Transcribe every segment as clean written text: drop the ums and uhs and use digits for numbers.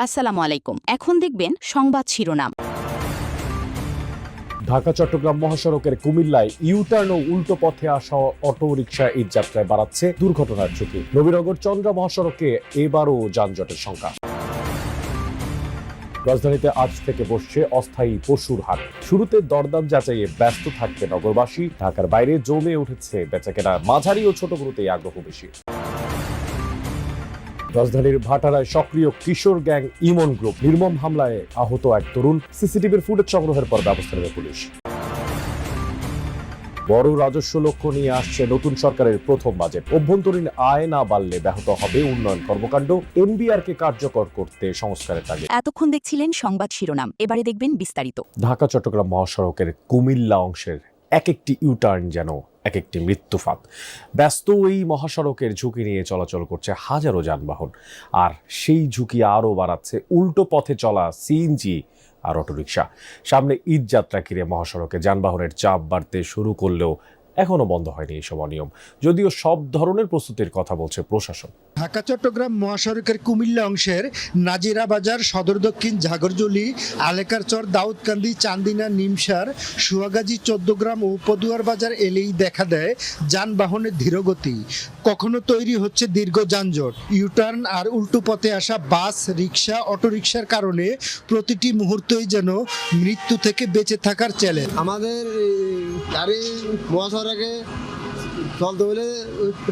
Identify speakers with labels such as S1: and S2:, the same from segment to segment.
S1: আসসালামু আলাইকুম। এখন দেখবেন সংবাদ শিরোনাম।
S2: ঢাকা চট্টগ্রাম মহাসড়কের কুমিল্লায় ইউটার্ন ও উল্টো পথে আসা অটোরিকশা ঈদযাত্রায় বাড়াচ্ছে দুর্ঘটনার ঝুঁকি। নবীনগর চন্দ্রা মহাসড়কে এবারও যানজটের সংখ্যা। রাজধানীতে আজ থেকে বসছে অস্থায়ী পশুর হাট। শুরুতে দরদাম যাচাইয়ে ব্যস্ত থাকবে নগরবাসী। ঢাকার বাইরে জমে উঠেছে বেচাকেনা। মাঝারি ও ছোট গরুতেই আগ্রহ বেশি। রাজধানীর ভাটারায় সক্রিয় কিশোর গ্যাং ইমন গ্রুপ। নির্মম হামলায় আহত এক তরুণ। সিসিটিভির ফুটেজ সংগ্রহের পর ব্যবস্থা নেবে পুলিশ। বড় রাজস্ব লক্ষ্য নিয়ে আসছে নতুন সরকারের প্রথম বাজেট। অভ্যন্তরীণ আয় না বাড়লে ব্যাহত হবে উন্নয়ন কর্মকাণ্ড। এনবিআরকে কার্যকর করতে সংস্কারের তাগিদ।
S1: এতক্ষণ দেখছিলেন সংবাদ শিরোনাম, এবারে দেখবেন বিস্তারিত।
S2: ঢাকা চট্টগ্রাম মহাসড়কের কুমিল্লা অংশের এক একটি ইউটার্ন যেন এক একটি মৃত্যুফাঁদ। ব্যস্ত এই মহাসড়কের ঝুঁকি নিয়ে চলাচল করছে হাজারো যানবাহন, আর সেই ঝুঁকি আরও বাড়াচ্ছে উল্টো পথে চলা সিএনজি আর অটোরিকশা। সামনে ঈদ যাত্রা ঘিরে মহাসড়কে যানবাহনের চাপ বাড়তে শুরু করলেও এখনো বন্ধ হয়নি এইসব অনিয়ম, যদিও সব ধরনের প্রস্তুতির কথা বলছে প্রশাসন।
S3: ঢাকা চট্টগ্রাম মহাসড়কের কুমিল্লা অংশের নাজিরা বাজার, সদর দক্ষিণ, ঝাগরজলি, আলেকারচর, দাউদকান্দি, চান্দিনা, নিমসার, সুয়াগাজী, 14 গ্রাম ও পদুয়ার বাজার এলেই দেখা দেয় যানবাহনের ধীরগতি। কখনো তৈরি হচ্ছে দীর্ঘ যানজট। ইউটার্ন আর উল্টো পথে আসা বাস, রিক্সা, অটোরিকশার কারণে প্রতিটি মুহূর্তই যেন মৃত্যু থেকে বেঁচে থাকার চ্যালেঞ্জ।
S4: আমাদের গাড়ি মহাসড়কে চলতে হলে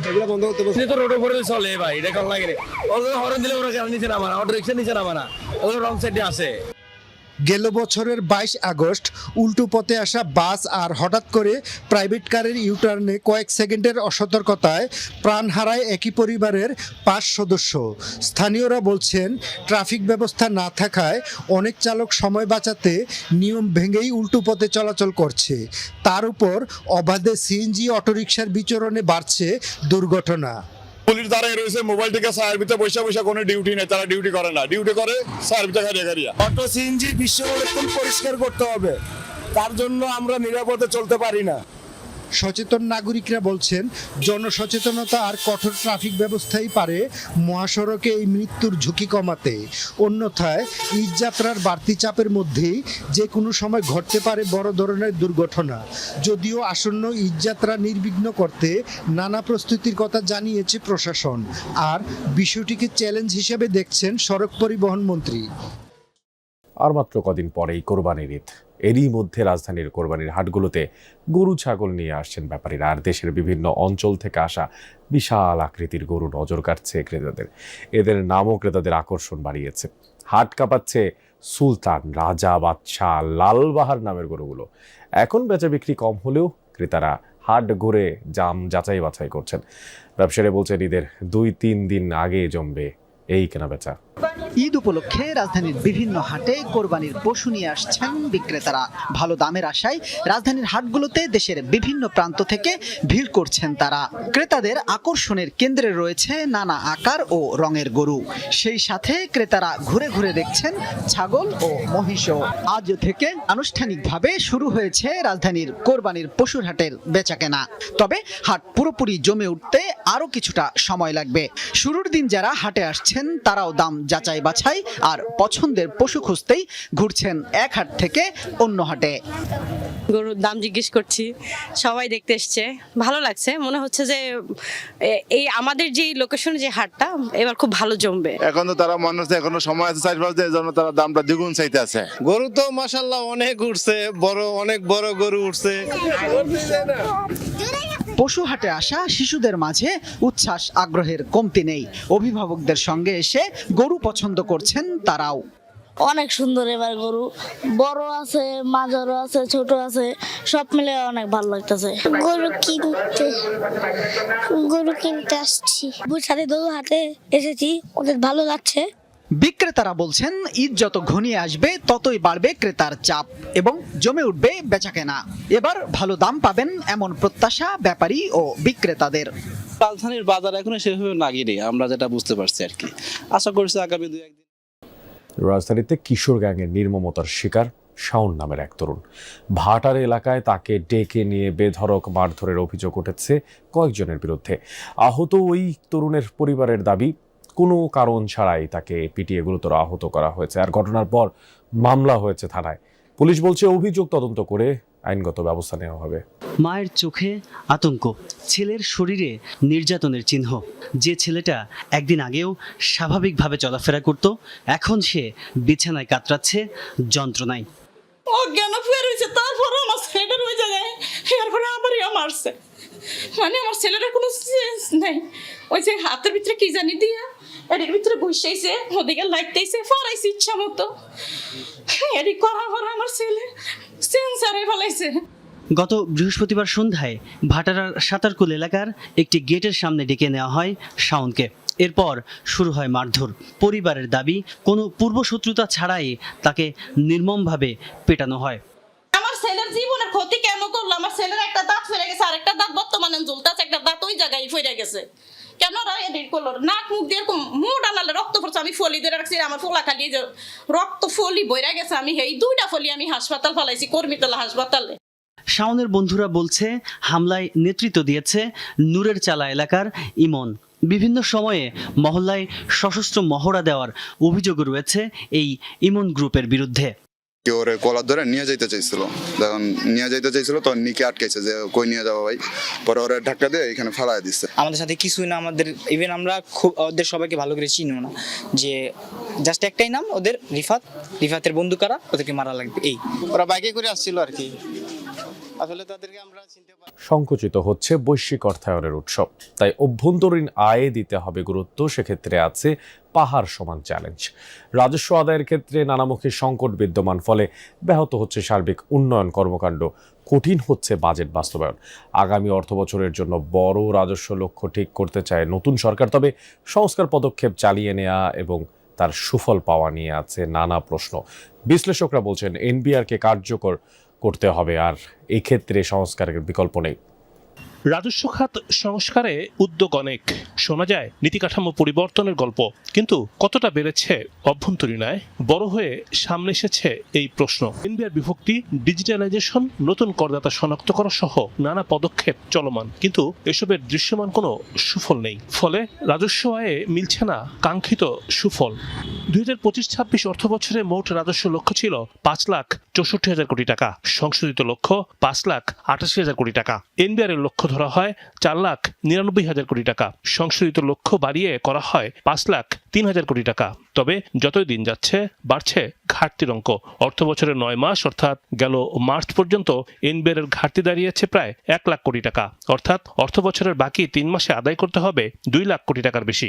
S4: এগুলো বন্ধ করতে হবে।
S5: তো রোডের উপরে চলে ভাই, এটা কেমন লাগে? ওগুলো হরেন দিলে ওরা কেন নিচে নামা না, অটো রিক্সা নিচে নামা না, ওগুলো রং সাইডে আসে।
S3: গেল বছরের 22 আগস্ট উল্টো পথে আসা বাস আর হঠাৎ করে প্রাইভেট কারের ইউটার্নে কয়েক সেকেন্ডের অসতর্কতায় প্রাণ হারায় একই পরিবারের 5 সদস্য। স্থানীয়রা বলছেন, ট্রাফিক ব্যবস্থা না থাকায় অনেক চালক সময় বাঁচাতে নিয়ম ভেঙেই উল্টো পথে চলাচল করছে। তার উপর অবাধে সিএনজি অটোরিকশার বিচরণে বাড়ছে দুর্ঘটনা।
S6: পুলিশ দাঁড়িয়ে রয়েছে, মোবাইল থেকে সাহের ভিতরে বসে কোনো ডিউটি নেই, তারা ডিউটি করে না, ডিউটি করে সাহের ভিতরে গাড়িয়া।
S5: অটো সিএনজি বিশ্ববিদ্যালয় পরিষ্কার করতে হবে, তার জন্য আমরা নিরাপদে চলতে পারি না।
S3: সচেতন নাগরিকরা বলছেন, জনসচেতনতা আর কঠোর ট্রাফিক ব্যবস্থাই পারে মহাসড়কে এই মৃত্যুর ঝুঁকি কমাতে। অন্যথায় ঈদযাত্রার বাড়তি চাপের মধ্যেই যে কোনো সময় ঘটতে পারে বড় ধরনের দুর্ঘটনা। যদিও আসন্ন ঈদযাত্রা নির্বিঘ্ন করতে নানা প্রস্তুতির কথা জানিয়েছে প্রশাসন, আর বিষয়টিকে চ্যালেঞ্জ হিসেবে দেখছেন সড়ক পরিবহন মন্ত্রী।
S2: আর মাত্র কদিন পরেই কোরবানির ঈদ। এরই মধ্যে রাজধানীর কোরবানির হাটগুলোতে গরু ছাগল নিয়ে আসছেন ব্যাপারীরা, আর দেশের বিভিন্ন অঞ্চল থেকে আসা বিশাল আকৃতির গরু নজর কাটছে ক্রেতাদের। এদের নামও ক্রেতাদের আকর্ষণ বাড়িয়েছে। হাট কাঁপাচ্ছে সুলতান, রাজা, বাদশাহ, লালবাহার নামের গরুগুলো। এখন বেচা বিক্রি কম হলেও ক্রেতারা হাট ঘুরে জাম যাচাই বাছাই করছেন। ব্যবসায়ীরা বলছেন, ঈদের 2-3 দিন আগে জমবে এই কেনাবেচা।
S7: ঈদ উপলক্ষে রাজধানীর বিভিন্ন হাটে কোরবানির পশু নিয়ে আসছেন বিক্রেতারা। ভালো দামের আশায় রাজধানীর হাটগুলোতে দেশের বিভিন্ন প্রান্ত থেকে ভিড় করছেন তারা। ক্রেতাদের আকর্ষণের কেন্দ্রে রয়েছে নানা আকার ও রঙের গরু। সেই সাথে ক্রেতারা ঘুরে ঘুরে দেখছেন ছাগল ও মহিষও। আজ থেকে আনুষ্ঠানিকভাবে শুরু হয়েছে রাজধানীর কোরবানির পশুর হাটের বেচাকেনা। তবে হাট পুরোপুরি জমে উঠতে আরও কিছুটা সময় লাগবে। শুরুর দিন যারা হাটে আসছেন তারাও দাম যাচাই বাছাই আর পছন্দের পশু খুঁজতেই ঘুরছেন এক হাট থেকে অন্য হাটে।
S8: গরুর দাম জিজ্ঞেস করছি, সবাই দেখতে এসছে, ভালো লাগছে। মনে হচ্ছে যে এই আমাদের যে লোকেশনে যে হাটটা এবার খুব ভালো জমবে।
S6: এখন তো তারা মানুষ এখনো সময় আছে, 4-5 দিনের জন্য তারা দামটা দ্বিগুণ চাইতে আছে।
S4: গরু তো মাশাআল্লাহ অনেক উঠছে, অনেক বড় গরু উঠছে।
S7: পশু হাটে আসা শিশুদের মাঝে উচ্ছ্বাস, আগ্রহের কমতি নেই। অভিভাবকদের সঙ্গে এসে গরু পছন্দ করছেন তারাও।
S9: অনেক সুন্দর এবার গরু, বড় আছে, মাঝারও আছে, ছোট আছে, সব মিলে অনেক ভালো লাগতেছে। গরু কিনতে আসছি, সাথে দোল হাটে এসেছি, অনেক ভালো লাগছে।
S7: বিক্রেতারা বলছেন, ঈদ যত ঘনিয়ে আসবে ততই বাড়বে ক্রেতার চাপ এবং জমে উঠবে বেচাকেনা। এবার ভালো দাম পাবেন এমন প্রত্যাশা ব্যাপারী ও বিক্রেতাদের।
S10: রাজধানীর বাজার এখনো সেভাবে নাগিয়ে নেই, আমরা যেটা বুঝতে পারছি আর কি। আশা করছি আগামী 2-1 দিন।
S2: রাজধানীতে কিশোর গ্যাংয়ের নির্মমতার শিকার শাওন নামের এক তরুণ। ভাটার এলাকায় তাকে ডেকে নিয়ে বেধড়ক মারধরের অভিযোগ উঠেছে কয়েকজনের বিরুদ্ধে। আহত ওই তরুণের পরিবারের দাবি, কোনো কারণ ছাড়াই তাকে পিটিয়ে গুরুতর আহত করা হয়েছে। আর ঘটনার পর মামলা হয়েছে থানায়। পুলিশ বলছে অভিযোগ তদন্ত করে আইনগত ব্যবস্থা নেওয়া হবে।
S11: মায়ের চোখে আতঙ্ক, ছেলের শরীরে নির্যাতনের চিহ্ন। যে ছেলেটা একদিন আগেও স্বাভাবিকভাবে চলাফেরা করত, এখন সে বিছানায় কাতরাচ্ছে যন্ত্রণায়।
S8: অজ্ঞান হয়ে রয়েছে, তারপরে আমার ছেলেটার ওই জায়গায় এরপরে আবারও মারছে। মানে আমার ছেলেটার কোনো সেন্স নেই। ওই যে হাতের ভিতরে কি জানি দিয়া এর ভিতরে বসেছে, ওদিকে লাগতেছে, ফরাইছে ইচ্ছা মতো। এটি করার পরে আমার ছেলে সেন্স হারিয়ে ফেলাইছে।
S11: গত বৃহস্পতিবার সন্ধ্যায় ভাটারার সাতারকুল এলাকার একটি গেটের সামনে ডেকে নেওয়া হয় শাওনকে। এরপর শুরু হয় মারধর। পরিবারের দাবি, কোনো পূর্বশত্রুতা ছাড়াই তাকে নির্মমভাবে পেটানো হয়।
S8: আমার ছেলের জীবনের ক্ষতি কেন করলো? আমার ছেলের একটা দাঁত ফেলে গেছে, আর একটা দাঁত বর্তমানে ঝুলতাছে, একটা দাঁত ওই জায়গায় ফেলে গেছে। কেন এডিট করলো? নাক মুখ দিয়ে এরকম মুখ আনালে রক্ত পড়ছে। আমি ফলি ধরে রাখছি, আমার ফোলা খালি যে রক্ত ফলি বইরা গেছে। আমি এই 2টা ফলি আমি হাসপাতাল ফেলাইছি, কর্মীতলা হাসপাতালে।
S11: শাওনের বন্ধুরা বলছে হামলায় নেতৃত্ব দিয়েছে নূরের চালা এলাকার ইমন। বিভিন্ন সময়ে মহল্লায় সশস্ত্র মহড়া দেওয়ার অভিযোগ রয়েছে এই ইমন গ্রুপের বিরুদ্ধে।
S6: কেউ ওরে কলার ধরে নিয়ে যাইতে চাইছিল, যখন নিয়ে যাইতে চাইছিল তখন নিকে আটকাইছে যে কই নিয়ে যাবো ভাই। পরে ওরা ধাক্কা দিয়ে এখানে ফালাই দিচ্ছে।
S5: আমাদের সাথে কিছুই না, আমাদের ইভেন আমরা খুব ওদের সবাইকে ভালো করে চিনিও না, যে জাস্ট একটাই নাম ওদের, রিফাতের বন্ধু কারা, ওদেরকে মারা লাগবে। এই ওরা বাইকে করে আসছিল আর কি, আসলে তাদেরকে আমরা চিনতে পারি।
S2: সংকুচিত হচ্ছে বৈশ্বিক অর্থায়নের উৎসব, তাই অভ্যন্তরীণ আয়ে দিতে হবে গুরুত্ব। সেক্ষেত্রে আছে পাহাড় সমান চ্যালেঞ্জ। রাজস্ব আদায়ের ক্ষেত্রে নানামুখী সংকট বিদ্যমান, ফলে ব্যাহত হচ্ছে সার্বিক উন্নয়ন কর্মকাণ্ড, কঠিন হচ্ছে বাজেট বাস্তবায়ন। আগামী অর্থবছরের জন্য বড় রাজস্ব লক্ষ্য ঠিক করতে চায় নতুন সরকার, তবে সংস্কার পদক্ষেপ চালিয়ে নেওয়া এবং তার সুফল পাওয়া নিয়ে আছে নানা প্রশ্ন। বিশ্লেষকরা বলছেন এনবিআরকে কার্যকর করতে হবে, আর এক্ষেত্রে সংস্কারের বিকল্প নেই।
S12: রাজস্ব খাত সংস্কারে উদ্যোগ অনেক, শোনা যায় নীতি কাঠামো পরিবর্তনের গল্প, কিন্তু কতটা বেড়েছে অভ্যন্তরীণ আয়? বড় হয়ে সামনে এসেছে এই প্রশ্ন। এনবিআর বিভক্তি, ডিজিটালাইজেশন, নতুন করদাতা শনাক্ত করা সহ নানা পদক্ষেপ চলমান, কিন্তু এসবের দৃশ্যমান কোনো সুফল নেই। ফলে রাজস্ব আয়ে মিলছে না কাঙ্ক্ষিত সুফল। 2025-26 অর্থ বছরে মোট রাজস্ব লক্ষ্য ছিল 5,64,000 কোটি টাকা, সংশোধিত লক্ষ্য 5,88,000 কোটি টাকা। এনবিআর এর লক্ষ্য ধরা হয় 4,99,000 কোটি টাকা, সংশোধিত লক্ষ্য বাড়িয়ে করা হয় 5,03,000 কোটি টাকা। তবে যতই দিন যাচ্ছে বাড়ছে ঘাটতির অঙ্ক। অর্থ বছরের 9 মাস অর্থাৎ গেল মার্চ পর্যন্ত এনবিআর এর ঘাটতি দাঁড়িয়েছে প্রায় 1 লাখ কোটি টাকা, অর্থাৎ অর্থ বছরের বাকি 3 মাসে আদায় করতে হবে 2 লাখ কোটি টাকার বেশি।